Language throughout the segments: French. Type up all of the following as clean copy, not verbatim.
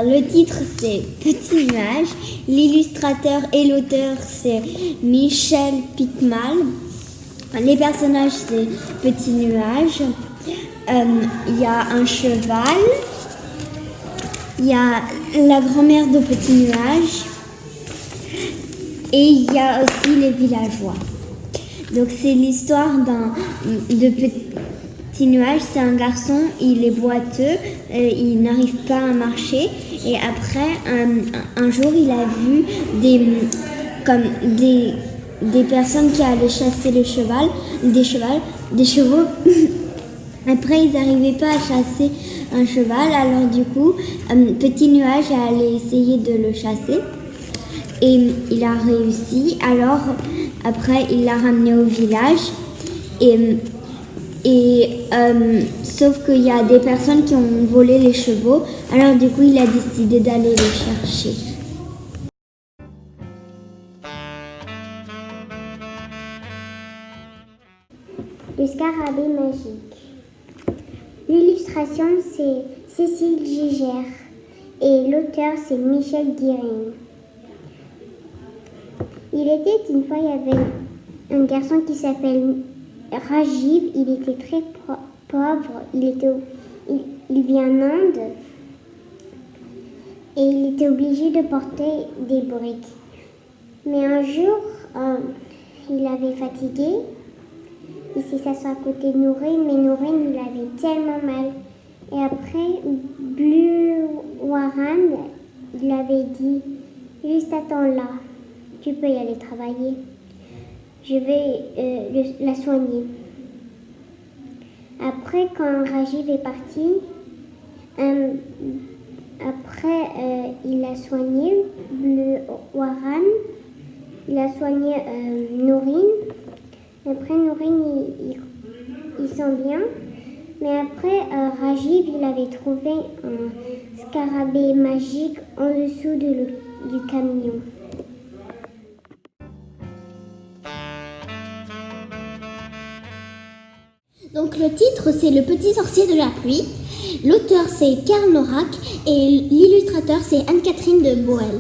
Alors, le titre, c'est Petit nuage. L'illustrateur et l'auteur, c'est Michel Pickmal. Les personnages, c'est Petit nuage. Il y a un cheval. Il y a la grand-mère de Petit nuage. Et il y a aussi les villageois. Donc, c'est l'histoire de Petit nuage. C'est un garçon, il est boiteux, il n'arrive pas à marcher. Et après, un jour, il a vu des personnes qui allaient chasser des chevaux. Après, ils n'arrivaient pas à chasser un cheval. Alors du coup, Petit nuage allait essayer de le chasser. Et il a réussi. Alors, après, il l'a ramené au village. Sauf qu'il y a des personnes qui ont volé les chevaux. Alors du coup, il a décidé d'aller les chercher. Le scarabée magique. L'illustration, c'est Cécile Gigère et l'auteur, c'est Michel Guérin. Il était une fois, il y avait un garçon qui s'appelle Rajiv. Il était très pauvre. Il vient en Inde et il était obligé de porter des briques. Mais un jour, il avait fatigué. Il s'est s'asseoir à côté de Nourine, mais Nourine, il avait tellement mal. Et après, Blue Warren, il avait dit, juste attends là, tu peux y aller travailler. Je vais la soigner. Après, quand Rajiv est parti, il a soigné Blue Warren, il a soigné Nourine. Après, Nourine, il sent bien. Mais après, Rajiv, il avait trouvé un scarabée magique en dessous du camion. Donc le titre, c'est Le petit sorcier de la pluie. L'auteur, c'est Karl Norak et l'illustrateur, c'est Anne-Catherine de Boel.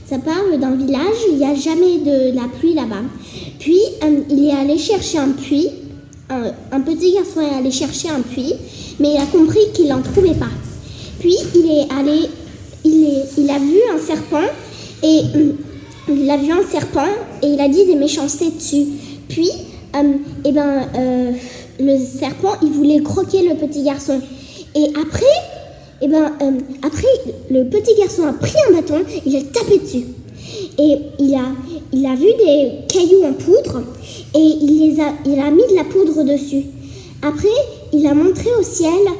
Ça parle d'un village, il n'y a jamais de la pluie là-bas. Puis, il est allé chercher un puits. Un petit garçon est allé chercher un puits, mais il a compris qu'il n'en trouvait pas. Puis, il a vu un serpent, et il a dit des méchancetés dessus. Puis, le serpent, il voulait croquer le petit garçon. Et après, le petit garçon a pris un bâton, il a tapé dessus. Et il a vu des cailloux en poudre et il a mis de la poudre dessus. Après, il a montré au ciel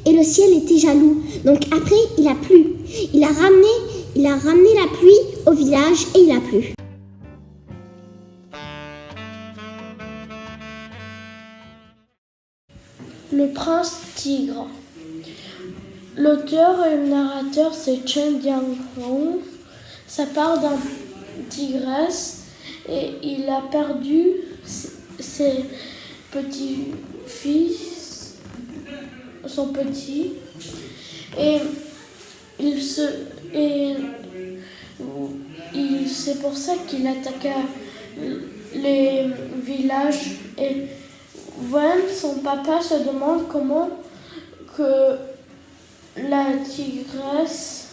et le ciel était jaloux. Donc après, il a plu. Il a ramené la pluie au village et il a plu. Le prince tigre. L'auteur et le narrateur, c'est Chen Jianhong. Ça parle d'un tigresse et il a perdu ses petits-fils, son petit, et c'est pour ça qu'il attaqua les villages. Et Wen, son papa, se demande comment que la tigresse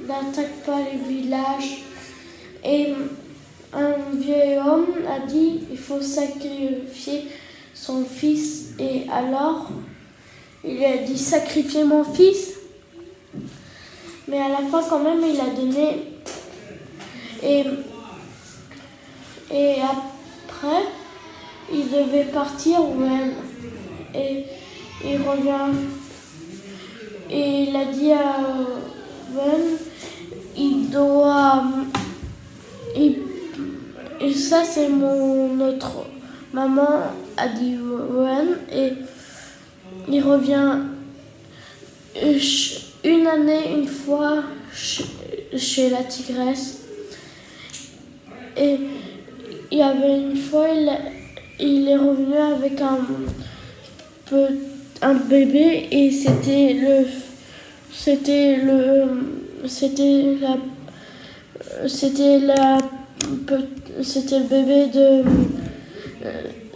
n'attaque pas les villages. Et un vieil homme a dit il faut sacrifier son fils. Et alors, il a dit sacrifier mon fils. Mais à la fin, quand même, il a donné. Et après, il devait partir même. Et il revient. Et il a dit à Wen, il doit. Et ça, c'est notre maman, a dit Wen. Et il revient une année, une fois chez la tigresse. Et il y avait une fois, il est revenu avec un bébé et c'était c'était le bébé de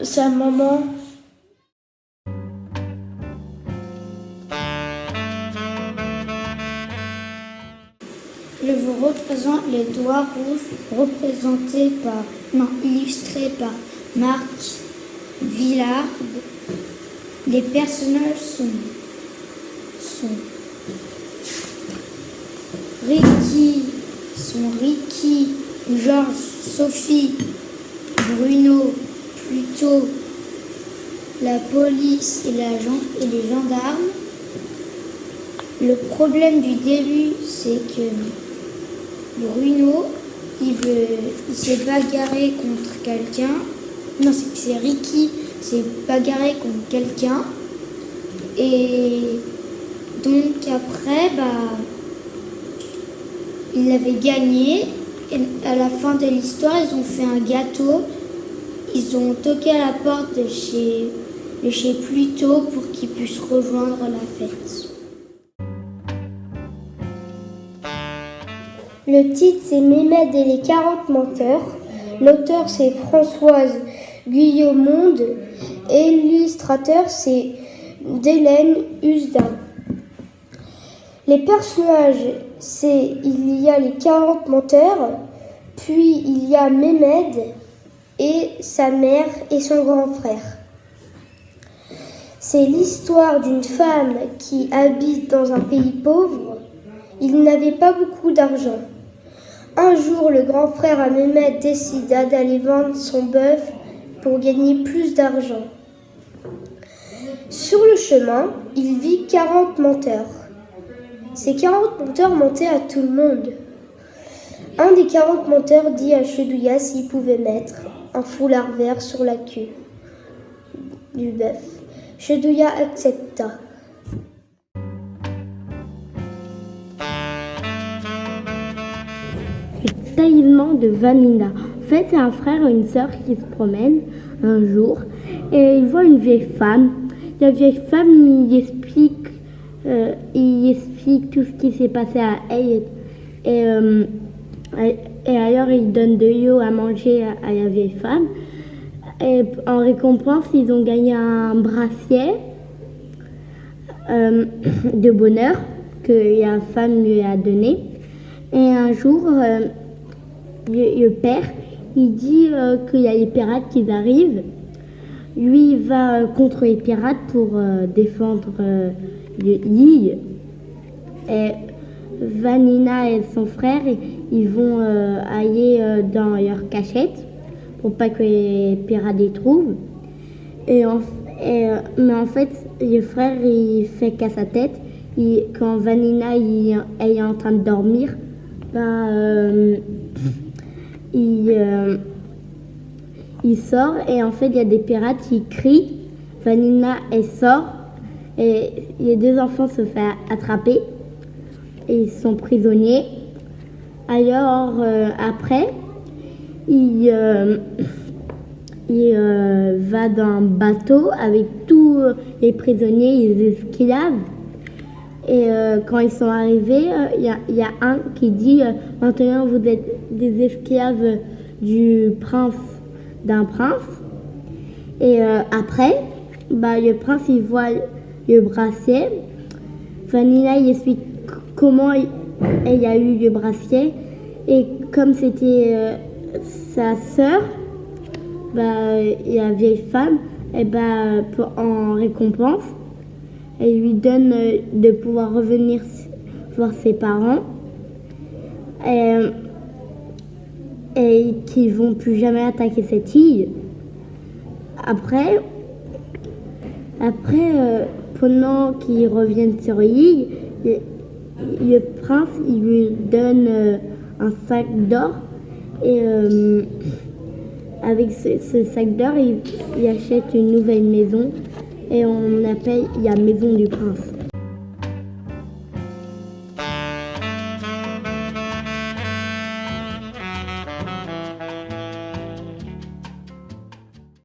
sa maman. Je vous représente les doigts rouges illustrés par Marc Villard. Les personnages sont Ricky, Georges, Sophie, Bruno, Pluto, la police et les gendarmes. Le problème du début, c'est que Bruno, il s'est bagarré contre quelqu'un. Non, c'est Ricky s'est bagarré contre quelqu'un. Et donc après, il avait gagné. Et à la fin de l'histoire, ils ont fait un gâteau. Ils ont toqué à la porte de chez Pluto pour qu'il puisse rejoindre la fête. Le titre, c'est Mémède et les 40 menteurs. L'auteur, c'est Françoise Guillaumonde. Et l'illustrateur, c'est Délène Usdin. Les personnages, il y a les 40 menteurs, puis il y a Mémède et sa mère et son grand frère. C'est l'histoire d'une femme qui habite dans un pays pauvre. Il n'avait pas beaucoup d'argent. Un jour, le grand frère à Mémède décida d'aller vendre son bœuf pour gagner plus d'argent. Sur le chemin, il vit 40 menteurs. Ces 40 menteurs mentaient à tout le monde. Un des 40 menteurs dit à Chedouilla s'il pouvait mettre un foulard vert sur la queue du bœuf. Chedouilla accepta. Taillement de Vanina. En fait, c'est un frère et une sœur qui se promènent un jour et ils voient une vieille femme. La vieille femme, il explique tout ce qui s'est passé à elle et alors il donne de l'eau à manger à la vieille femme. Et en récompense, ils ont gagné un bracelet de bonheur que la femme lui a donné. Et un jour, le père, il dit qu'il y a les pirates qui arrivent. Lui, il va contre les pirates pour défendre l'île. Et Vanina et son frère, ils vont aller dans leur cachette pour pas que les pirates les trouvent. Mais en fait, le frère, il fait qu'à sa tête. Quand Vanina elle est en train de dormir, il sort et en fait il y a des pirates qui crient. Vanina elle sort et les deux enfants se font attraper et ils sont prisonniers. Alors après il va dans un bateau avec tous les prisonniers, les esclaves. Et quand ils sont arrivés, il y a un qui dit maintenant vous êtes des esclaves d'un prince. Et après, le prince il voit le bracelet. Vanina il explique comment elle a eu le bracelet. Et comme c'était sa sœur, la vieille femme, en récompense, elle lui donne de pouvoir revenir voir ses parents et qu'ils vont plus jamais attaquer cette île. Après pendant qu'ils reviennent sur l'île, le prince il lui donne un sac d'or et avec ce sac d'or il achète une nouvelle maison et on appelle la maison du prince.